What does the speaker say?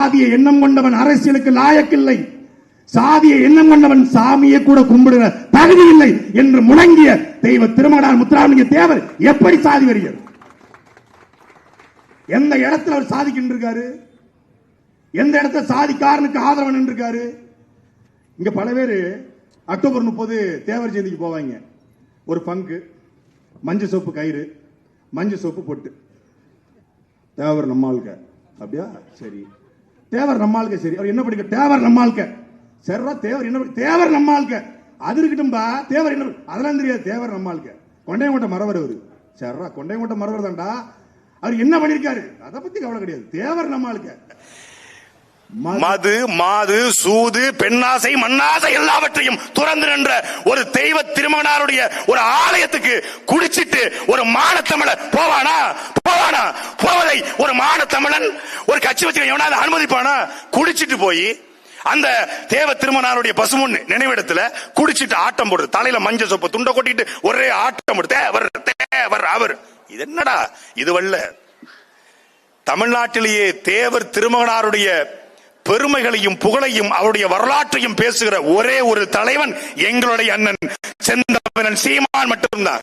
சாதிய எண்ணம் கொண்டவன் அரசியலுக்கு லாயக்கில்லை, சாதிய எண்ணம் கொண்டவன் சாமியை கூட கும்பிடுற தகுதி இல்லை என்று முழங்கிய தெய்வ திருமகனார் முத்துராமலிங்க தேவர் எப்படி சாதி வருகிறார்? எந்த இடத்துல அவர் சாதிக்கின்ற இருக்காரு? எந்த இடத்துல சாதிக்காரனுக்கு ஆதரவு நின்று இருக்காரு? இங்க பல பேர் அக்டோபர் 30 தேவர் ஜெயந்திக்கு போவாங்க. ஒரு பங்கு மஞ்சள் சோப்பு கயிறு, மஞ்சள் சோப்பு பொட்டு, தேவர் நம்மாளுக்க. அப்படியா? சரி, தேவர் நம்மாளுக்க. சரி, அவர் என்ன படிக்க? தேவர் நம்மாளுக்க. சரிடா, தேவர் என்ன? தேவர் நம்மாளுக்க. அது இருக்கட்டும்பா, தேவர் என்ன? அதெல்லாம் தெரியாது. தேவர் நம்மாளுக்க. கொண்டையங்கோட்டை மரவர் அவரு. சரிடா, கொண்டையங்கோட்டை மரவர் தான்டா. அவர் என்ன பண்ணிருக்காரு அதை பத்தி கவலை கிடையாது. தேவர் நம்மாளுக்க. மது, மாது, சூது, பெண்ணாசை, மண்ணாசை எல்லாவற்றையும் துறந்து நின்ற ஒரு தெய்வ திருமகனாருடைய ஒரு ஆலயத்துக்கு குடிச்சிட்டு ஒரு மானத்தமிழன் போவானா? போவானா? போவதை ஒரு மானத்தமிழன் ஒரு கட்சி வச்சு எவனாவது அனுமதிப்பானா? குடிச்சிட்டு போய் அந்த தேவ திருமகனாருடைய பசுமொன் நினைவிடத்துல குடிச்சிட்டு ஆட்டம் போடுறது, தலையில மஞ்சள் சொப்பு துண்டை கொட்டிட்டு ஒரே ஆட்டம் போடு, தேவர் தேவர் அவர். இது என்னடா? இதுவல்ல. தமிழ்நாட்டிலேயே தேவர் திருமகனாருடைய பெருமைகளையும் புகழையும் அவருடைய வரலாற்றையும் பேசுகிற ஒரே ஒரு தலைவன் எங்களுடைய அண்ணன் செந்தமிழன் சீமான் மட்டும்தான்.